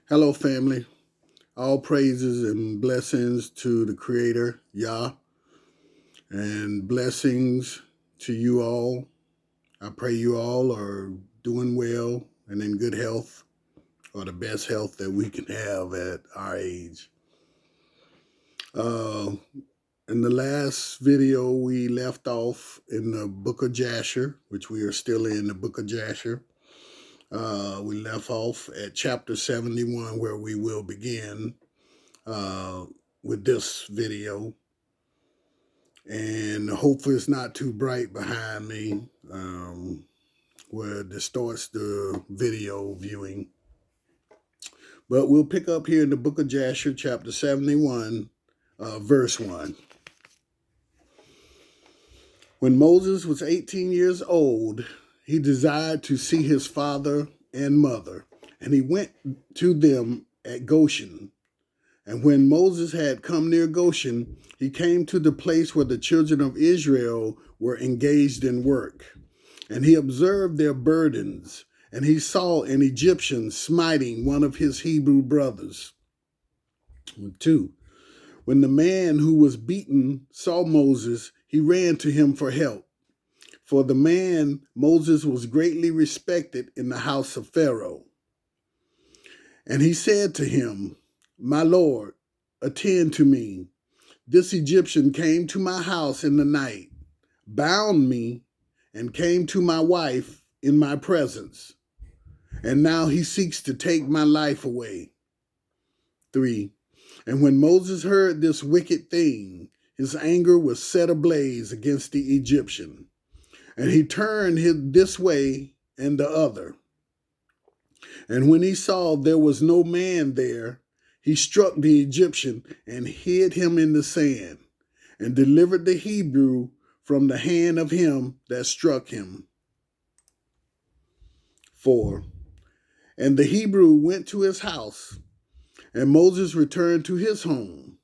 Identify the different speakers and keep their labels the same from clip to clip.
Speaker 1: Hello, family. All praises and blessings to the Creator, Yah, and blessings to you all. I pray you all are doing well and in good health, or the best health that we can have at our age. Uh, in the last video, we left off in the book of Jasher, which we are still in the book of Jasher. We left off at chapter 71, where we will begin uh, with this video. And hopefully it's not too bright behind me where it distorts the video viewing. But we'll pick up here in the book of Jasher, chapter 71, verse 1. When Moses was 18 years old, he desired to see his father and mother, and he went to them at Goshen. And when Moses had come near Goshen, he came to the place where the children of Israel were engaged in work. And he observed their burdens, and he saw an Egyptian smiting one of his Hebrew brothers. 2. When the man who was beaten saw Moses, he ran to him for help. For the man, Moses, was greatly respected in the house of Pharaoh. And he said to him, "My Lord, attend to me. This Egyptian came to my house in the night, bound me, and came to my wife in my presence. And now he seeks to take my life away." 3. And when Moses heard this wicked thing, his anger was set ablaze against the Egyptian. And he turned this way and the other. And when he saw there was no man there, he struck the Egyptian and hid him in the sand, and delivered the Hebrew from the hand of him that struck him. 4. And the Hebrew went to his house, and Moses returned to his home,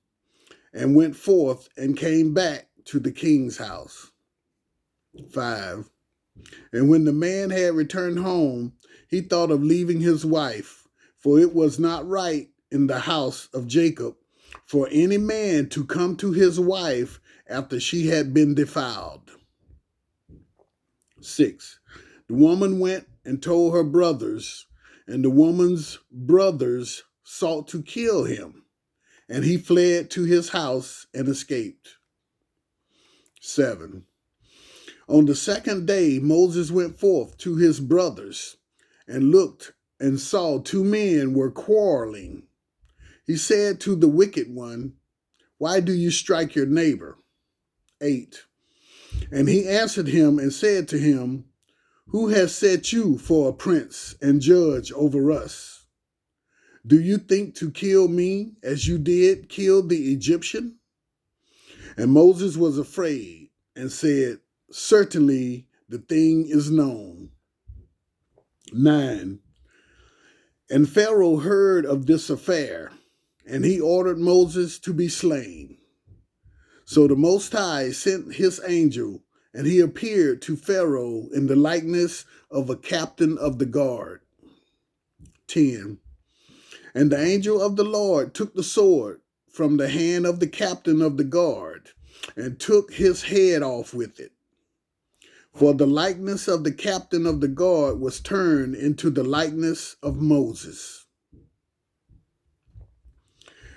Speaker 1: and went forth and came back to the king's house. 5. And when the man had returned home, he thought of leaving his wife, for it was not right in the house of Jacob for any man to come to his wife after she had been defiled. 6. The woman went and told her brothers, and the woman's brothers sought to kill him, and he fled to his house and escaped. 7. On the second day, Moses went forth to his brothers, and looked and saw two men were quarreling. He said to the wicked one, "Why do you strike your neighbor?" 8. And he answered him and said to him, "Who has set you for a prince and judge over us? Do you think to kill me as you did kill the Egyptian?" And Moses was afraid and said, "Certainly the thing is known." 9. And Pharaoh heard of this affair, and he ordered Moses to be slain. So the Most High sent his angel, and he appeared to Pharaoh in the likeness of a captain of the guard. 10. And the angel of the Lord took the sword from the hand of the captain of the guard, and took his head off with it. For the likeness of the captain of the guard was turned into the likeness of Moses.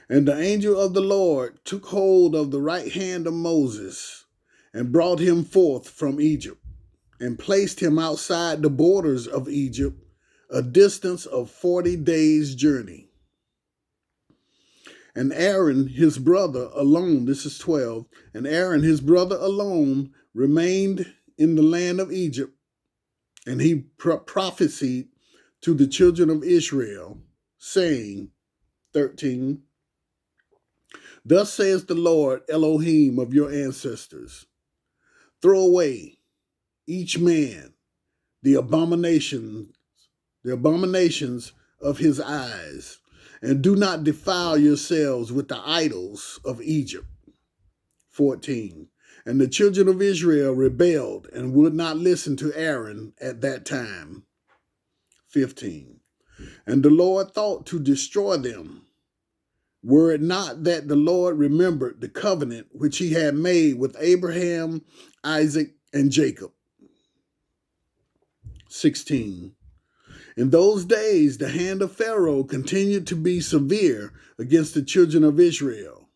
Speaker 1: And the angel of the Lord took hold of the right hand of Moses, and brought him forth from Egypt, and placed him outside the borders of Egypt, a distance of 40 days' journey. And Aaron his brother alone, this is 12, and Aaron his brother alone remained in the land of Egypt, and he prophesied to the children of Israel, saying, 13, "Thus says the Lord Elohim of your ancestors, throw away each man the abominations of his eyes, and do not defile yourselves with the idols of Egypt." 14. And the children of Israel rebelled and would not listen to Aaron at that time. 15. And the Lord thought to destroy them, were it not that the Lord remembered the covenant which he had made with Abraham, Isaac, and Jacob. 16. In those days, the hand of Pharaoh continued to be severe against the children of Israel,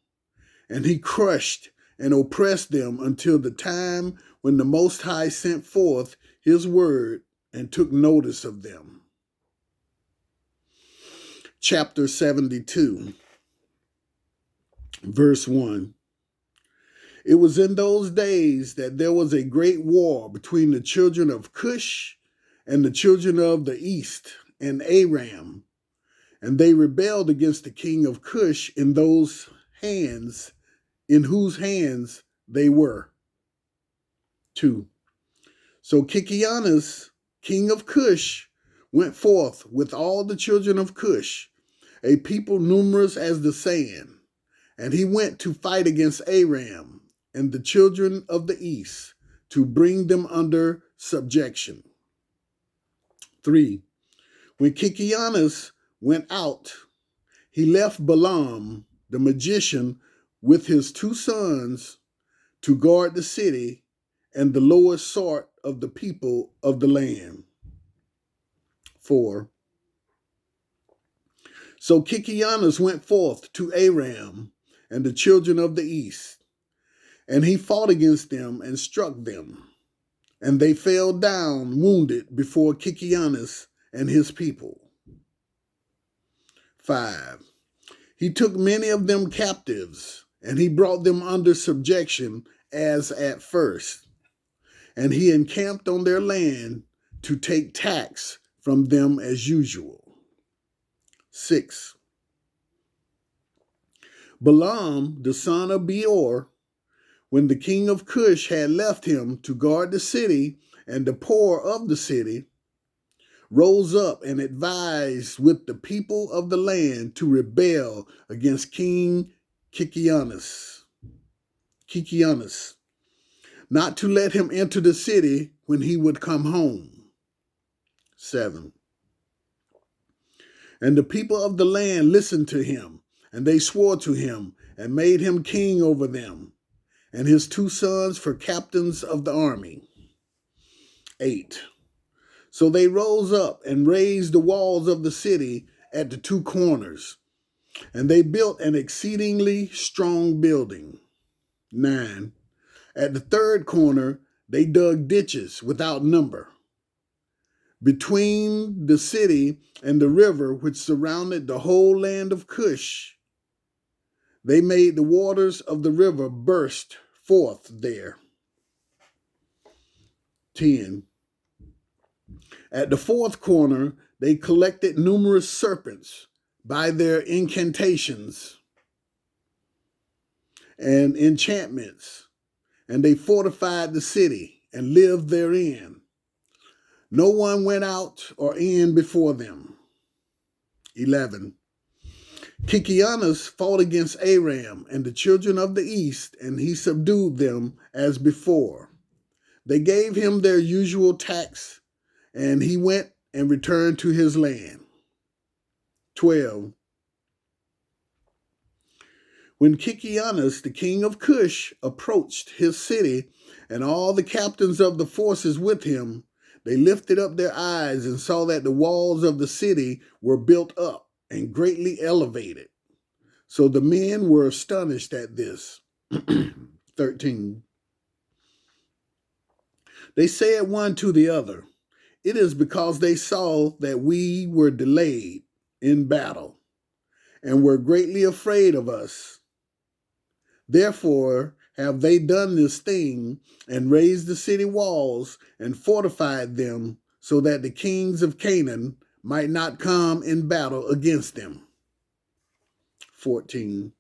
Speaker 1: and he crushed and oppressed them until the time when the Most High sent forth his word and took notice of them. Chapter 72, verse 1. It was in those days that there was a great war between the children of Cush and the children of the east and Aram, and they rebelled against the king of Cush in whose hands they were. 2. So Kikianus, king of Cush, went forth with all the children of Cush, a people numerous as the sand, and he went to fight against Aram and the children of the east, to bring them under subjection. 3. When Kikianus went out, he left Balaam, the magician, with his 2 sons to guard the city and the lowest sort of the people of the land. 4. So Kikianus went forth to Aram and the children of the east, and he fought against them and struck them, and they fell down wounded before Kikianus and his people. 5. He took many of them captives, and he brought them under subjection as at first, and he encamped on their land to take tax from them as usual. 6. Balaam, the son of Beor, when the king of Cush had left him to guard the city and the poor of the city, rose up and advised with the people of the land to rebel against King Kikianus, not to let him enter the city when he would come home. 7. And the people of the land listened to him, and they swore to him and made him king over them, and his 2 sons for captains of the army. 8. So they rose up and raised the walls of the city at the 2 corners, and they built an exceedingly strong building. 9. At the 3rd corner, they dug ditches without number between the city and the river which surrounded the whole land of Cush. They made the waters of the river burst forth there. 10. At the 4th corner, they collected numerous serpents by their incantations and enchantments, and they fortified the city and lived therein. No one went out or in before them. 11. Kikianus fought against Aram and the children of the east, and he subdued them as before. They gave him their usual tax, and he went and returned to his land. 12. When Kikianus, the king of Cush, approached his city, and all the captains of the forces with him, they lifted up their eyes and saw that the walls of the city were built up and greatly elevated. So the men were astonished at this. 13. They said one to the other, "It is because they saw that we were delayed in battle and were greatly afraid of us. Therefore have they done this thing and raised the city walls and fortified them so that the kings of Canaan might not come in battle against them." 14.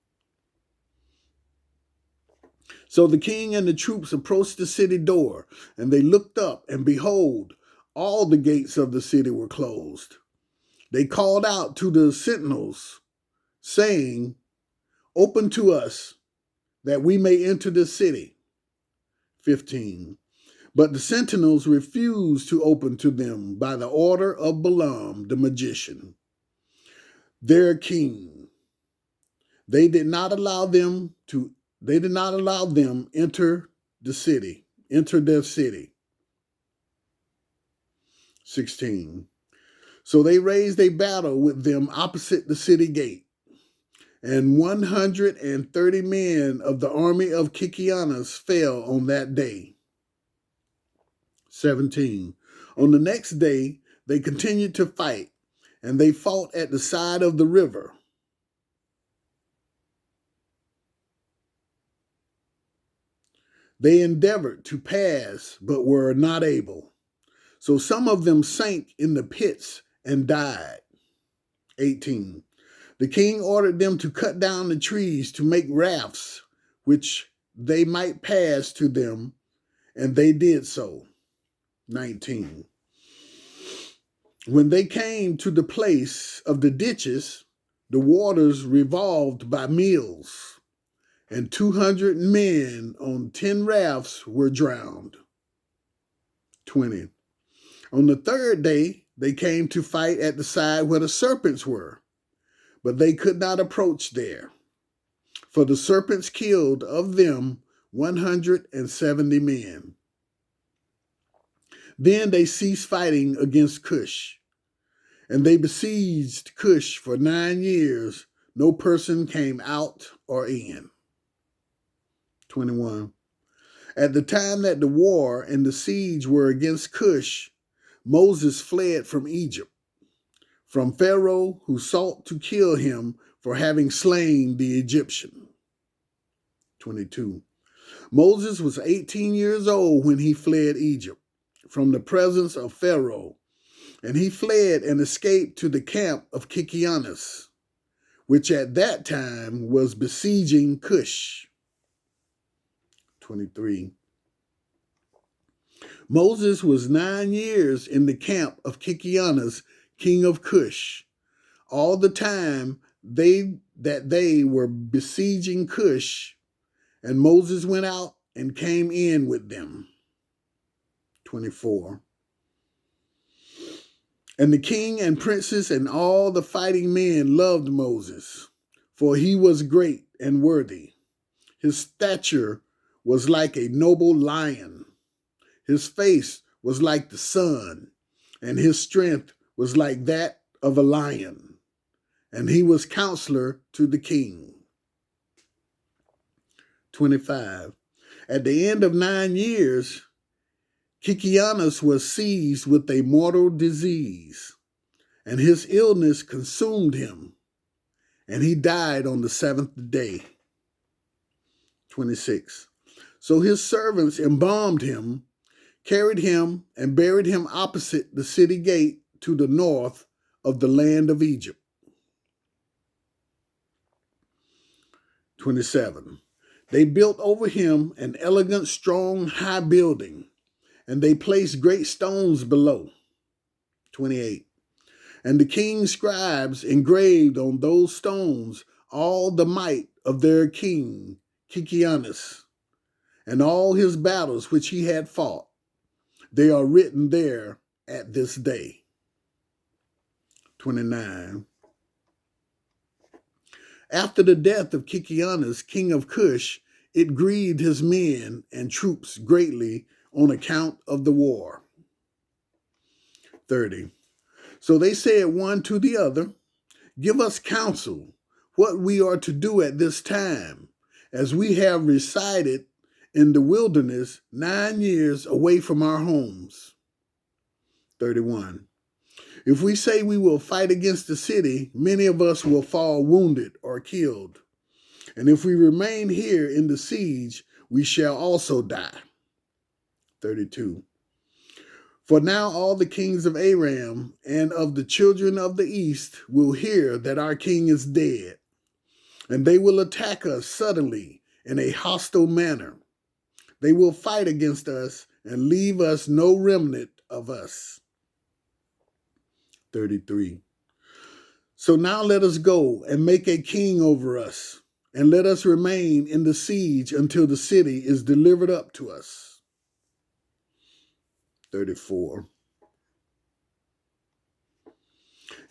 Speaker 1: So the king and the troops approached the city door, and they looked up, and behold, all the gates of the city were closed. They called out to the sentinels, saying, "Open to us, that we may enter the city." 15. But the sentinels refused to open to them by the order of Balaam the magician. their king. They did not allow them enter their city. 16. So they raised a battle with them opposite the city gate, and 130 men of the army of Kikianus fell on that day. 17. On the next day, they continued to fight, and they fought at the side of the river. They endeavored to pass, but were not able. So some of them sank in the pits and died. 18. The king ordered them to cut down the trees to make rafts, which they might pass to them, and they did so. 19. When they came to the place of the ditches, the waters revolved by mills, and 200 men on 10 rafts were drowned. 20. On the third day, they came to fight at the side where the serpents were, but they could not approach there, for the serpents killed of them 170 men. Then they ceased fighting against Cush, and they besieged Cush for 9 years. No person came out or in. 21. At the time that the war and the siege were against Cush, Moses fled from Egypt, from Pharaoh, who sought to kill him for having slain the Egyptian. 22. Moses was 18 years old when he fled Egypt from the presence of Pharaoh, and he fled and escaped to the camp of Kikianus, which at that time was besieging Cush. 23. Moses was 9 years in the camp of Kikianus, king of Cush, all the time they were besieging Cush, and Moses went out and came in with them. 24. And the king and princes and all the fighting men loved Moses, for he was great and worthy. His stature was like a noble lion. His face was like the sun, and his strength was like that of a lion. And he was counselor to the king. 25. At the end of 9 years, Kikianus was seized with a mortal disease, and his illness consumed him, and he died on the 7th day. 26. So his servants embalmed him, carried him, and buried him opposite the city gate to the north of the land of Egypt. 27. They built over him an elegant, strong, high building, and they placed great stones below. 28. And the king's scribes engraved on those stones all the might of their king, Kikianus, and all his battles which he had fought. They are written there at this day. 29. After the death of Kikianus, king of Cush, it grieved his men and troops greatly on account of the war. 30. So they said one to the other, "Give us counsel, what we are to do at this time, as we have resided in the wilderness 9 years away from our homes." 31. If we say we will fight against the city, many of us will fall wounded or killed. And if we remain here in the siege, we shall also die. 32. For now all the kings of Aram and of the children of the east will hear that our king is dead, and they will attack us suddenly in a hostile manner. They will fight against us and leave us no remnant of us. 33. So now let us go and make a king over us, and let us remain in the siege until the city is delivered up to us. 34.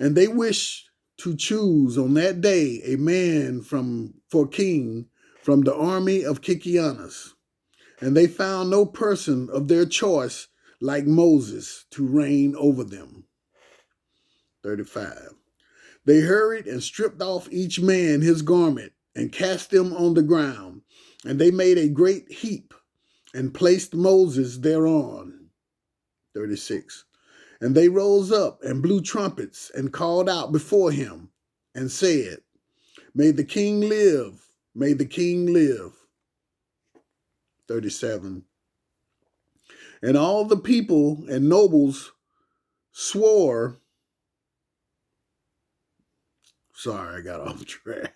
Speaker 1: And they wished to choose on that day a man for king from the army of Kikianus. And they found no person of their choice like Moses to reign over them. 35. They hurried and stripped off each man his garment and cast them on the ground. And they made a great heap and placed Moses thereon. 36. And they rose up and blew trumpets and called out before him and said, May the king live, may the king live. 37. And all the people and nobles swore. Sorry, I got off track.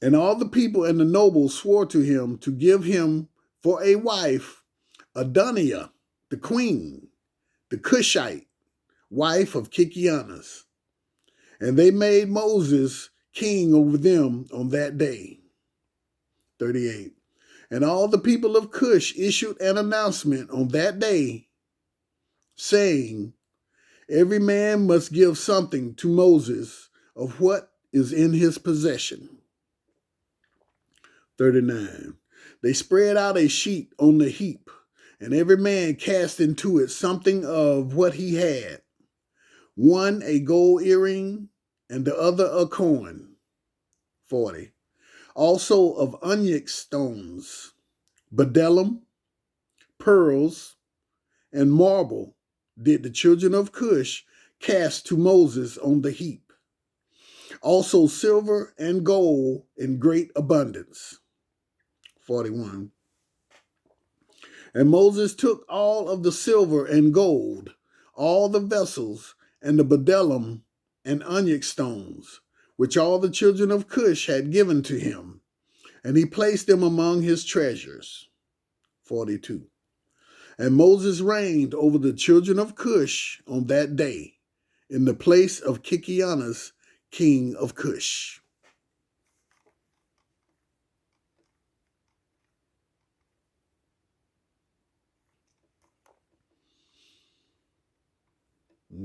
Speaker 1: And all the people and the nobles swore to him to give him for a wife Adoniah, the queen, the Cushite, wife of Kikianus. And they made Moses king over them on that day. 38. And all the people of Cush issued an announcement on that day, saying, Every man must give something to Moses of what is in his possession. 39. They spread out a sheet on the heap, and every man cast into it something of what he had, one a gold earring, and the other a coin. 40. Also of onyx stones, bdellium, pearls, and marble did the children of Cush cast to Moses on the heap. Also silver and gold in great abundance. 41. And Moses took all of the silver and gold, all the vessels, and the bdellium and onyx stones, which all the children of Cush had given to him, and he placed them among his treasures. 42. And Moses reigned over the children of Cush on that day, in the place of Kikianus, king of Cush.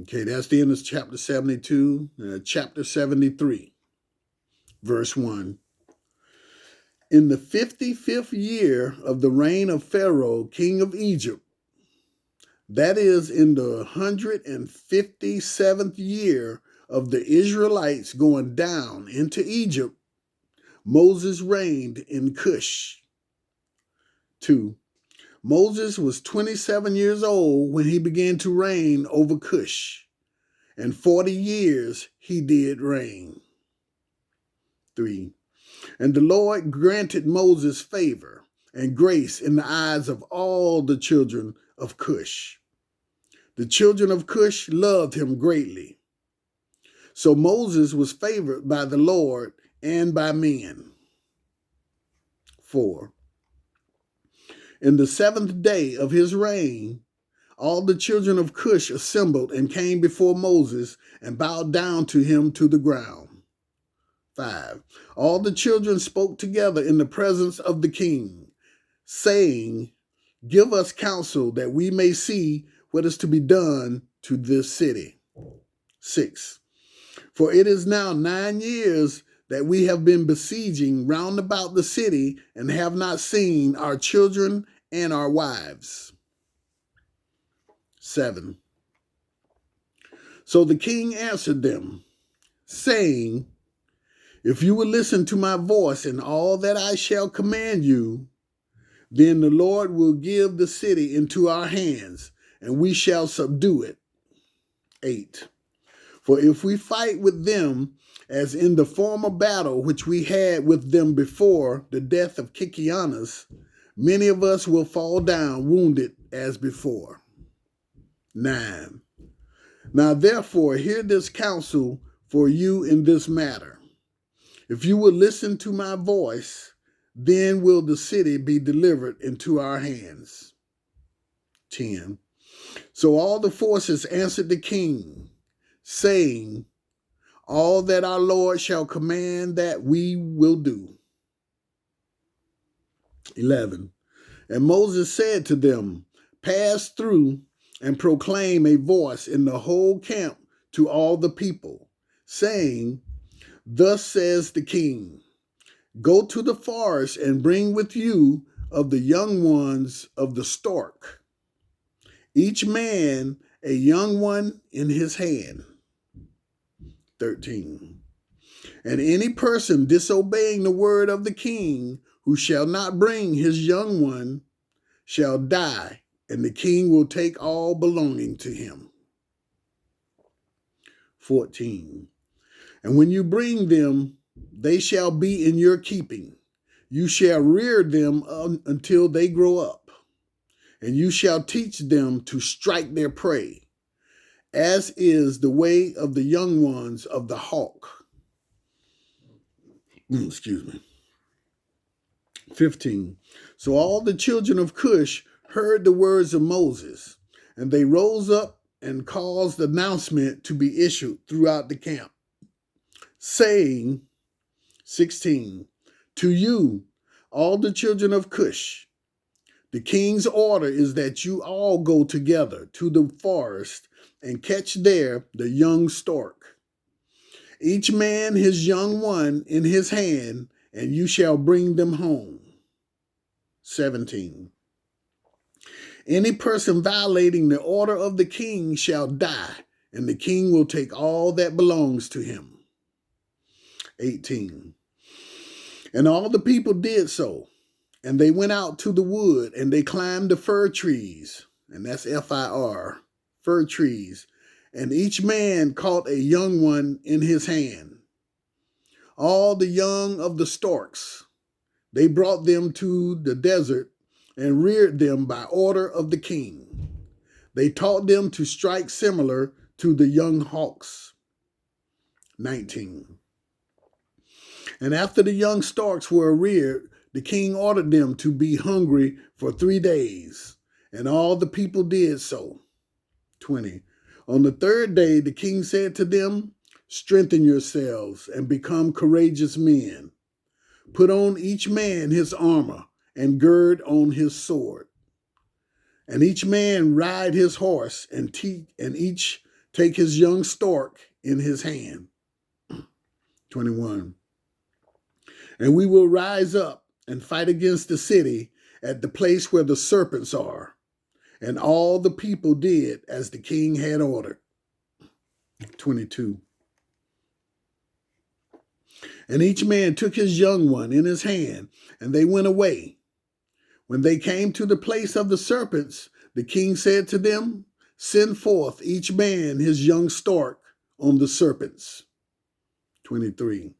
Speaker 1: Okay, that's the end of chapter 72. Chapter 73, verse 1. In the 55th year of the reign of Pharaoh, king of Egypt, that is, in the 157th year of the Israelites going down into Egypt, Moses reigned in Cush. 2. Moses was 27 years old when he began to reign over Cush, and 40 years he did reign. 3. And the Lord granted Moses favor and grace in the eyes of all the children of Cush. The children of Cush loved him greatly. So Moses was favored by the Lord and by men. 4. In the 7th day of his reign, all the children of Cush assembled and came before Moses and bowed down to him to the ground. 5. All the children spoke together in the presence of the king, saying, Give us counsel that we may see what is to be done to this city. 6. For it is now 9 years that we have been besieging round about the city and have not seen our children and our wives. 7. So the king answered them, saying, If you will listen to my voice in all that I shall command you, then the Lord will give the city into our hands, and we shall subdue it. 8. For if we fight with them, as in the former battle which we had with them before the death of Kikianus, many of us will fall down wounded as before. 9. Now therefore hear this counsel for you in this matter. If you will listen to my voice, then will the city be delivered into our hands. 10. So all the forces answered the king, saying, All that our Lord shall command that we will do. 11. And Moses said to them, Pass through and proclaim a voice in the whole camp to all the people, saying, Thus says the king, go to the forest and bring with you of the young ones of the stork, each man a young one in his hand. 13. And any person disobeying the word of the king, who shall not bring his young one, shall die, and the king will take all belonging to him. 14. And when you bring them, they shall be in your keeping. You shall rear them until they grow up, and you shall teach them to strike their prey, as is the way of the young ones of the hawk. Excuse me. 15. So all the children of Cush heard the words of Moses, and they rose up and caused announcement to be issued throughout the camp, saying, 16, to you, all the children of Cush, the king's order is that you all go together to the forest and catch there the young stork, each man his young one in his hand, and you shall bring them home. 17. Any person violating the order of the king shall die, and the king will take all that belongs to him. 18. And all the people did so, and they went out to the wood, and they climbed the fir trees, and that's F-I-R, fir trees, and each man caught a young one in his hand. All the young of the storks, they brought them to the desert and reared them by order of the king. They taught them to strike similar to the young hawks. 19. And after the young storks were reared, the king ordered them to be hungry for 3 days, and all the people did so. 20. On the third day, the king said to them, strengthen yourselves and become courageous men. Put on each man his armor and gird on his sword. And each man ride his horse, and each take his young stork in his hand. 21. And we will rise up and fight against the city at the place where the serpents are. And all the people did as the king had ordered. 22. And each man took his young one in his hand, and they went away. When they came to the place of the serpents, the king said to them, send forth each man his young stork on the serpents. 23.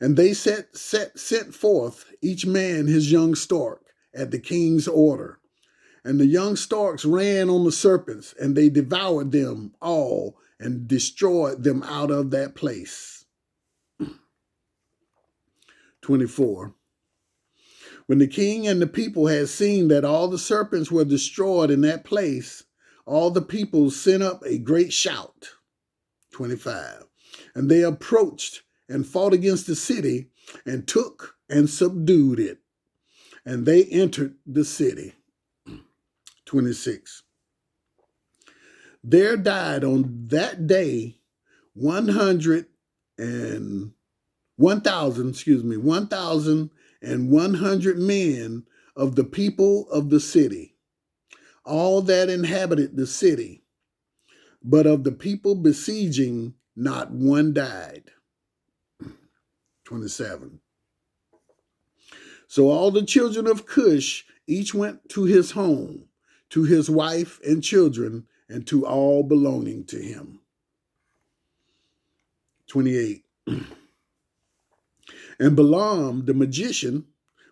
Speaker 1: And they sent forth each man his young stork at the king's order. And the young storks ran on the serpents, and they devoured them all and destroyed them out of that place. 24. When the king and the people had seen that all the serpents were destroyed in that place, all the people sent up a great shout. 25. And they approached and fought against the city and took and subdued it. And they entered the city. 26. There died on that day 1,100 men of the people of the city, all that inhabited the city. But of the people besieging, not one died. 27. So all the children of Cush each went to his home, to his wife and children, and to all belonging to him. 28. And Balaam, the magician,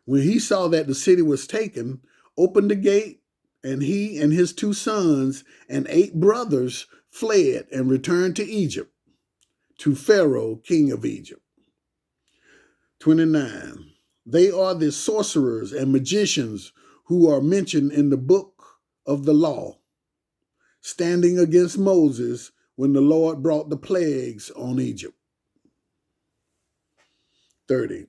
Speaker 1: when he saw that the city was taken, opened the gate, and he and his 2 sons and 8 brothers fled and returned to Egypt, to Pharaoh, king of Egypt. 29. They are the sorcerers and magicians who are mentioned in the book of the law, standing against Moses when the Lord brought the plagues on Egypt. 30.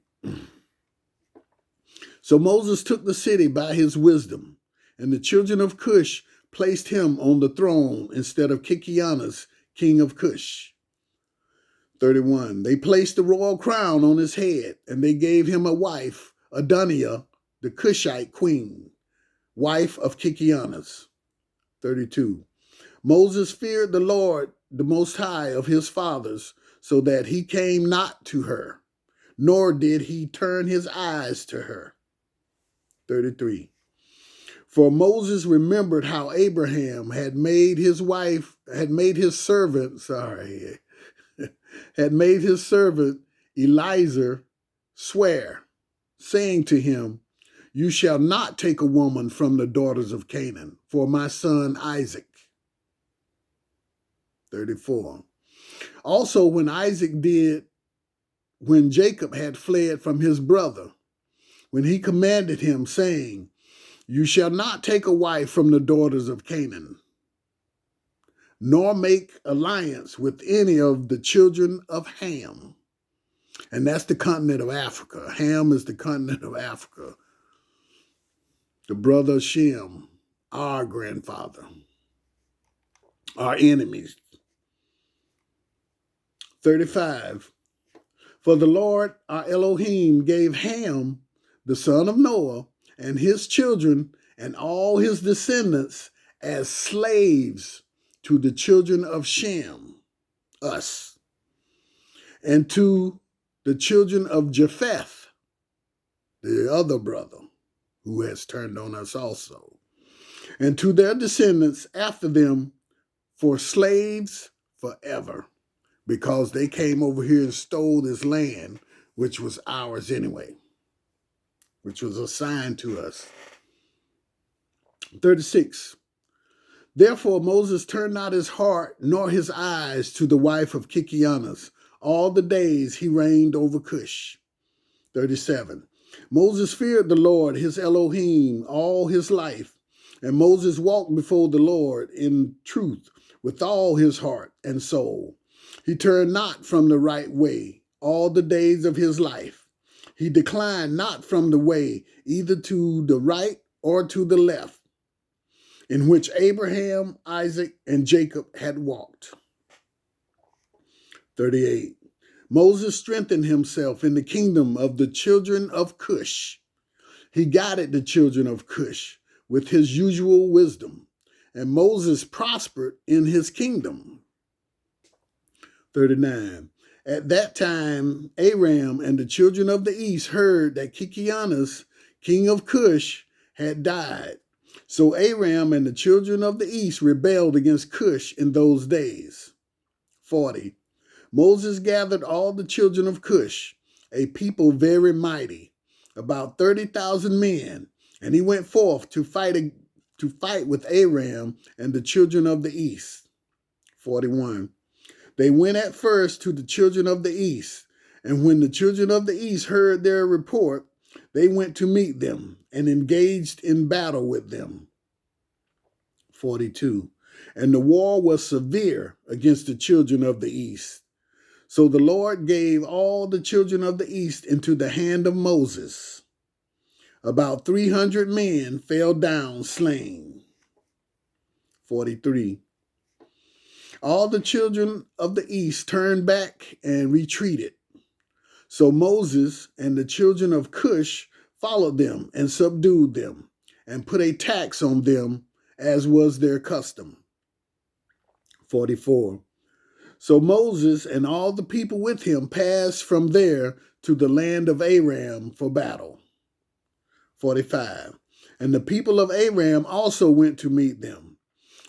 Speaker 1: So Moses took the city by his wisdom, and the children of Cush placed him on the throne instead of Kikianus, king of Cush. 31. They placed the royal crown on his head, and they gave him a wife, Adoniah, the Cushite queen, wife of Kikianus. 32. Moses feared the Lord, the Most High of his fathers, so that he came not to her, nor did he turn his eyes to her. 33. For Moses remembered how Abraham had made his servant Eliezer swear, saying to him, "You shall not take a woman from the daughters of Canaan for my son Isaac." 34. Also, when Jacob had fled from his brother, when he commanded him, saying, "You shall not take a wife from the daughters of Canaan, nor make alliance with any of the children of Ham." And that's the continent of Africa. Ham is the continent of Africa. The brother of Shem, our grandfather, our enemies. 35. For the Lord our Elohim gave Ham, the son of Noah, and his children and all his descendants as slaves to the children of Shem, us, and to the children of Japheth, the other brother, who has turned on us also, and to their descendants after them for slaves forever, because they came over here and stole this land, which was ours anyway, which was assigned to us. 36. Therefore Moses turned not his heart nor his eyes to the wife of Kikianus all the days he reigned over Cush. 37. Moses feared the Lord, his Elohim, all his life, and Moses walked before the Lord in truth with all his heart and soul. He turned not from the right way all the days of his life. He declined not from the way, either to the right or to the left, in which Abraham, Isaac, and Jacob had walked. 38. Moses strengthened himself in the kingdom of the children of Cush. He guided the children of Cush with his usual wisdom, and Moses prospered in his kingdom. 39. At that time, Aram and the children of the east heard that Kikianus, king of Cush, had died. So Aram and the children of the east rebelled against Cush in those days. 40. Moses gathered all the children of Cush, a people very mighty, about 30,000 men, and he went forth to fight with Aram and the children of the east. 41. They went at first to the children of the east, and when the children of the east heard their report, they went to meet them and engaged in battle with them. 42. And the war was severe against the children of the east. So the Lord gave all the children of the east into the hand of Moses. About 300 men fell down slain. 43. All the children of the east turned back and retreated. So Moses and the children of Cush followed them and subdued them and put a tax on them as was their custom. 44. So Moses and all the people with him passed from there to the land of Aram for battle. 45. And the people of Aram also went to meet them.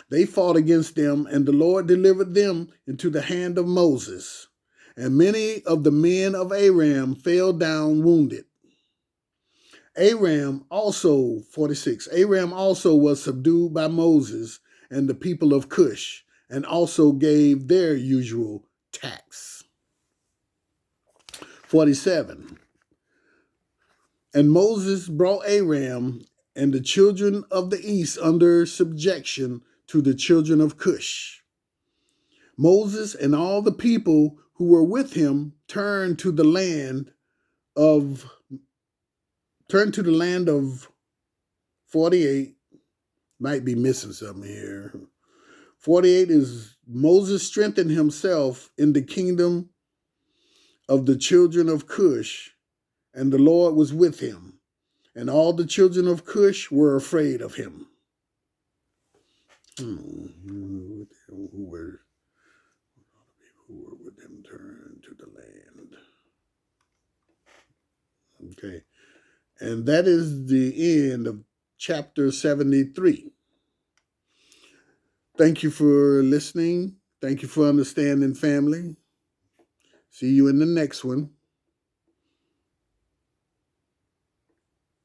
Speaker 1: They fought against them, and the Lord delivered them into the hand of Moses. And many of the men of Aram fell down wounded. Aram also, 46, Aram also was subdued by Moses and the people of Cush, and also gave their usual tax. 47. And Moses brought Aram and the children of the east under subjection to the children of Cush. Moses and all the people who were with him turned to the land of 48, might be missing something here, 48 is Moses strengthened himself in the kingdom of the children of Cush, and the Lord was with him, and all the children of Cush were afraid of him. Who were with him turn to the land. Okay. And that is the end of chapter 73. Thank you for listening. Thank you for understanding, family. See you in the next one.